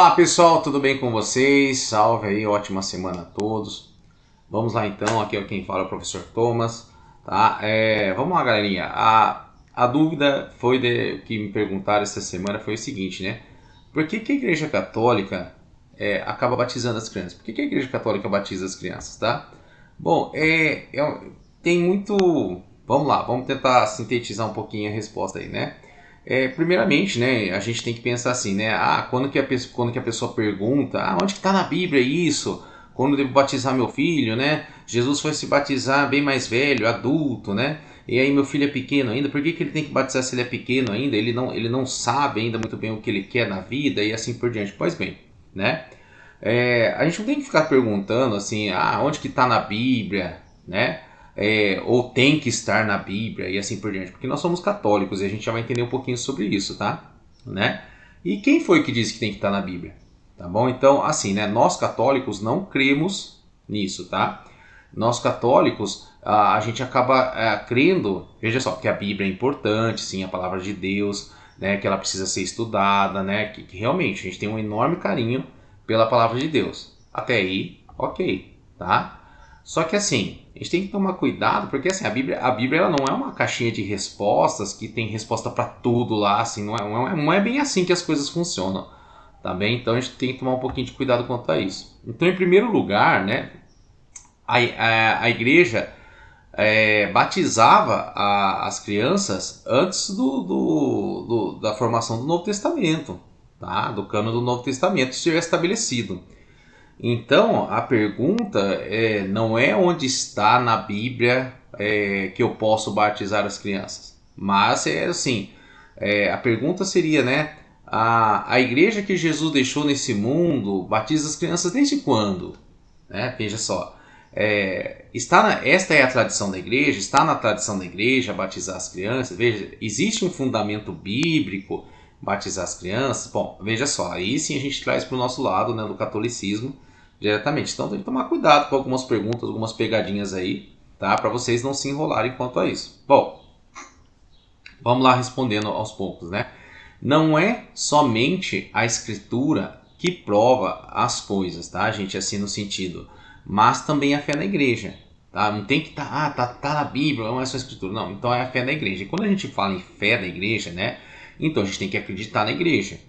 Olá pessoal, tudo bem com vocês? Salve aí, ótima semana a todos. Vamos lá então, aqui é quem fala é o professor Thomas, tá? Vamos lá galerinha, a dúvida que me perguntaram essa semana foi o seguinte, né? Por que a Igreja Católica acaba batizando as crianças? Por que a Igreja Católica batiza as crianças, tá? Bom, tem muito... Vamos lá, vamos tentar sintetizar um pouquinho a resposta aí, né? Primeiramente, né, a gente tem que pensar assim, né? Quando que a pessoa pergunta, onde que está na Bíblia isso? Quando eu devo batizar meu filho, né? Jesus foi se batizar bem mais velho, adulto, né? E aí meu filho é pequeno ainda, por que ele tem que batizar se ele é pequeno ainda? Ele não sabe ainda muito bem o que ele quer na vida e assim por diante. Pois bem, né? A gente não tem que ficar perguntando assim, onde que está na Bíblia, né? Ou tem que estar na Bíblia e assim por diante, porque nós somos católicos e a gente já vai entender um pouquinho sobre isso, tá? Né? E quem foi que disse que tem que estar na Bíblia? Tá bom? Então, assim, né? Nós católicos não cremos nisso, tá? Nós católicos, a gente acaba crendo, veja só, que a Bíblia é importante, sim, a palavra de Deus, né? Que ela precisa ser estudada, né? Que realmente a gente tem um enorme carinho pela palavra de Deus. Até aí, ok, tá? Só que assim, a gente tem que tomar cuidado, porque assim, a Bíblia ela não é uma caixinha de respostas que tem resposta para tudo lá, assim, não é bem assim que as coisas funcionam, tá bem? Então a gente tem que tomar um pouquinho de cuidado quanto a isso. Então, em primeiro lugar, né, a igreja batizava as crianças antes da formação do Novo Testamento, tá? Do cano do Novo Testamento ser estabelecido. Então, a pergunta não é onde está na Bíblia que eu posso batizar as crianças. Mas é assim, a pergunta seria, né? A igreja que Jesus deixou nesse mundo batiza as crianças desde quando? Né? Veja só. Esta é a tradição da igreja, está na tradição da igreja batizar as crianças. Veja, existe um fundamento bíblico batizar as crianças? Bom, veja só, aí sim a gente traz para o nosso lado, né, do catolicismo diretamente. Então tem que tomar cuidado com algumas perguntas, algumas pegadinhas aí, tá? Para vocês não se enrolarem quanto a isso. Bom, vamos lá respondendo aos poucos, né? Não é somente a escritura que prova as coisas, tá, gente? Assim no sentido, mas também a fé na igreja, tá? Não tem que tá na Bíblia, não é só a escritura, não. Então é a fé na igreja. E quando a gente fala em fé na igreja, né? Então a gente tem que acreditar na igreja.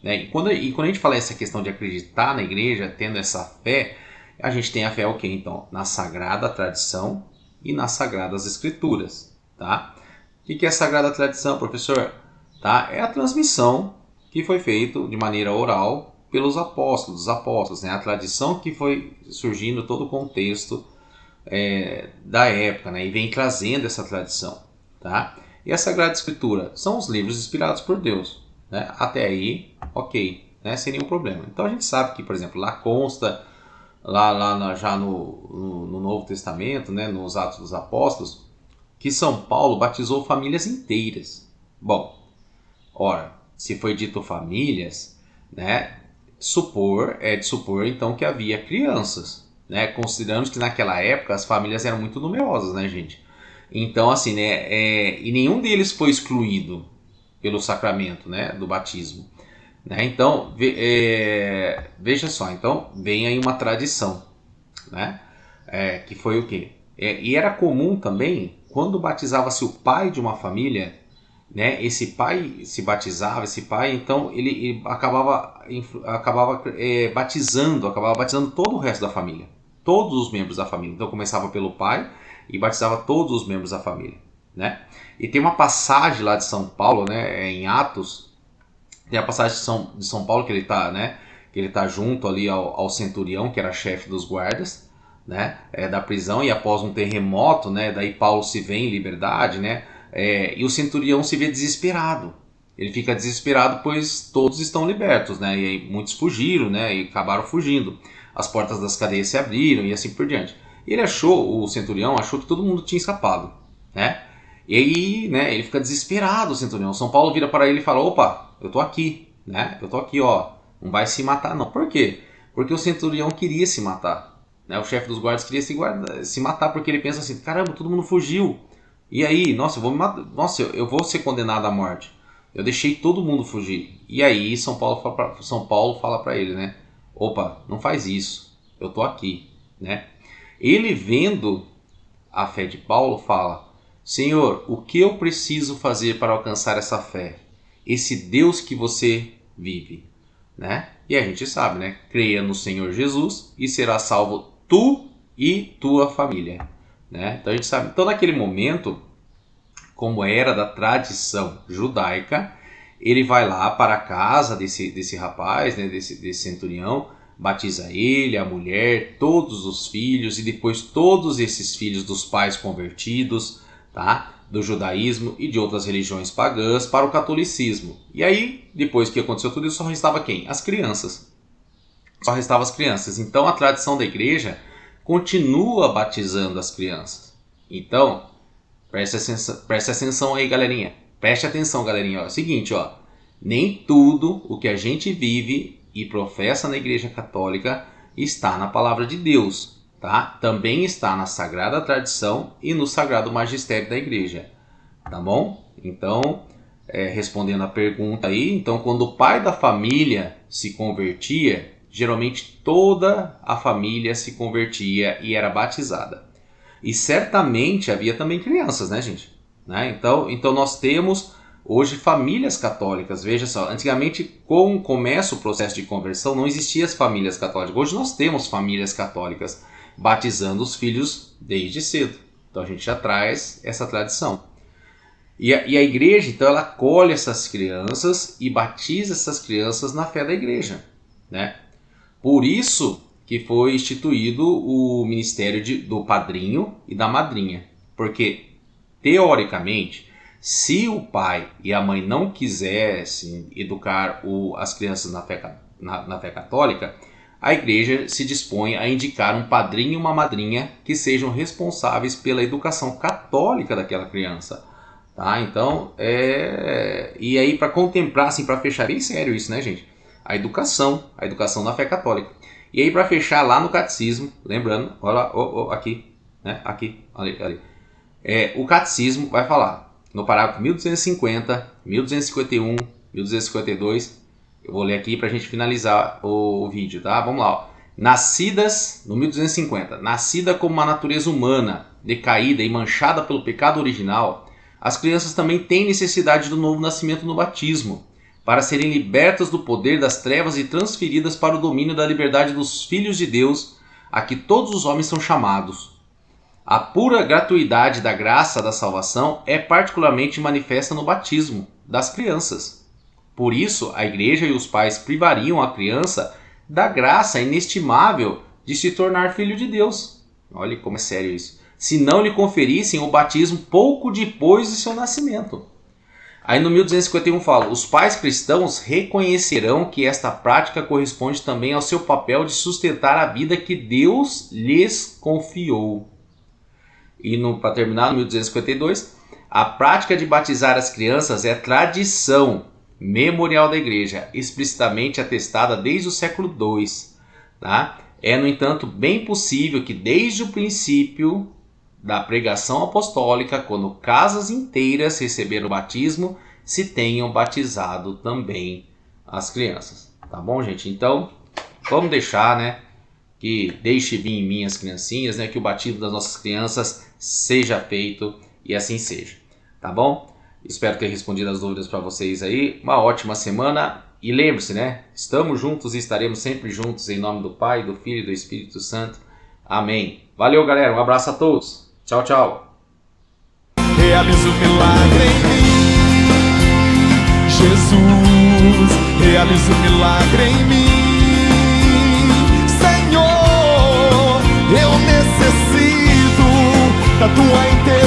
Né? E quando a gente fala essa questão de acreditar na igreja, tendo essa fé, a gente tem a fé o quê? Então, na Sagrada Tradição e nas Sagradas Escrituras. Tá? O que é a Sagrada Tradição, professor? Tá? É a transmissão que foi feita de maneira oral pelos apóstolos, né? A tradição que foi surgindo todo o contexto da época, né? E vem trazendo essa tradição. Tá? E a Sagrada Escritura são os livros inspirados por Deus. Né? Até aí, ok, né? Sem nenhum problema. Então a gente sabe que, por exemplo, lá consta, já no Novo Testamento, né? Nos Atos dos Apóstolos, que São Paulo batizou famílias inteiras. Bom, ora, se foi dito famílias, né? É de supor então que havia crianças, né? Consideramos que naquela época as famílias eram muito numerosas, né, gente? Então, assim, né? E nenhum deles foi excluído pelo sacramento, né, do batismo. Né? Então, veja só, então vem aí uma tradição, né, que foi o quê? E era comum também, quando batizava-se o pai de uma família, né, esse pai se batizava, então ele acabava batizando todo o resto da família, todos os membros da família. Então começava pelo pai e batizava todos os membros da família. Né? E tem uma passagem lá de São Paulo, né, em Atos, tem a passagem de São Paulo que ele está, né, que ele tá junto ali ao centurião, que era chefe dos guardas, né, da prisão, e após um terremoto, né, daí Paulo se vê em liberdade, né, e o centurião se vê desesperado. Ele fica desesperado, pois todos estão libertos, né, e aí muitos fugiram, né, e acabaram fugindo. As portas das cadeias se abriram e assim por diante. O centurião achou que todo mundo tinha escapado, né. E aí, né, ele fica desesperado, o centurião. São Paulo vira para ele e fala: opa, eu tô aqui, né? Eu tô aqui, ó. Não vai se matar, não. Por quê? Porque o centurião queria se matar. Né? O chefe dos guardas queria se matar porque ele pensa assim: caramba, todo mundo fugiu. E aí, nossa, eu vou me matar. Nossa, eu vou ser condenado à morte. Eu deixei todo mundo fugir. E aí São Paulo fala para ele, né? Opa, não faz isso. Eu tô aqui, né? Ele vendo a fé de Paulo fala: Senhor, o que eu preciso fazer para alcançar essa fé? Esse Deus que você vive, né? E a gente sabe, né? Creia no Senhor Jesus e será salvo tu e tua família, né? Então a gente sabe. Então naquele momento, como era da tradição judaica, ele vai lá para a casa desse rapaz, né? desse centurião, batiza ele, a mulher, todos os filhos e depois todos esses filhos dos pais convertidos, tá? Do judaísmo e de outras religiões pagãs para o catolicismo. E aí, depois que aconteceu tudo isso, só restava quem? As crianças. Só restavam as crianças. Então a tradição da igreja continua batizando as crianças. Então, preste atenção aí, galerinha. Preste atenção, galerinha. Ó, é o seguinte, ó. Nem tudo o que a gente vive e professa na Igreja Católica está na Palavra de Deus, tá? Também está na Sagrada Tradição e no Sagrado Magistério da Igreja, tá bom? Então, respondendo a pergunta aí, então quando o pai da família se convertia, geralmente toda a família se convertia e era batizada. E certamente havia também crianças, né, gente? Né? Então nós temos hoje famílias católicas. Veja só, antigamente, com começa o processo de conversão, não existiam as famílias católicas. Hoje nós temos famílias católicas batizando os filhos desde cedo. Então a gente já traz essa tradição. E a igreja, então, ela acolhe essas crianças e batiza essas crianças na fé da igreja, né? Por isso que foi instituído o ministério do padrinho e da madrinha. Porque, teoricamente, se o pai e a mãe não quisessem educar as crianças na fé católica, a igreja se dispõe a indicar um padrinho e uma madrinha que sejam responsáveis pela educação católica daquela criança. Tá? Então, e aí para contemplar, assim, para fechar bem sério isso, né, gente? A educação na fé católica. E aí para fechar lá no catecismo, lembrando, olha lá, aqui, né? Aqui, ali. O catecismo vai falar no parágrafo 1250, 1251, 1252. Eu vou ler aqui para a gente finalizar o vídeo, tá? Vamos lá. Ó. Nascidas, no 1250, nascida como uma natureza humana, decaída e manchada pelo pecado original, as crianças também têm necessidade do novo nascimento no batismo, para serem libertas do poder das trevas e transferidas para o domínio da liberdade dos filhos de Deus, a que todos os homens são chamados. A pura gratuidade da graça da salvação é particularmente manifesta no batismo das crianças. Por isso, a igreja e os pais privariam a criança da graça inestimável de se tornar filho de Deus. Olha como é sério isso. Se não lhe conferissem o batismo pouco depois de seu nascimento. Aí no 1251 fala: os pais cristãos reconhecerão que esta prática corresponde também ao seu papel de sustentar a vida que Deus lhes confiou. E para terminar, no 1252, a prática de batizar as crianças é tradição memorial da igreja, explicitamente atestada desde o século II. Tá? É, no entanto, bem possível que desde o princípio da pregação apostólica, quando casas inteiras receberam o batismo, se tenham batizado também as crianças. Tá bom, gente? Então, vamos deixar, né? Que deixe vir em mim as criancinhas, né? Que o batismo das nossas crianças seja feito e assim seja. Tá bom? Espero ter respondido as dúvidas para vocês aí. Uma ótima semana. E lembre-se, né? Estamos juntos e estaremos sempre juntos em nome do Pai, do Filho e do Espírito Santo. Amém. Valeu, galera. Um abraço a todos. Tchau, tchau. Realiza o milagre em mim, Jesus. Realiza o milagre em mim, Senhor. Eu necessito da tua intervenção.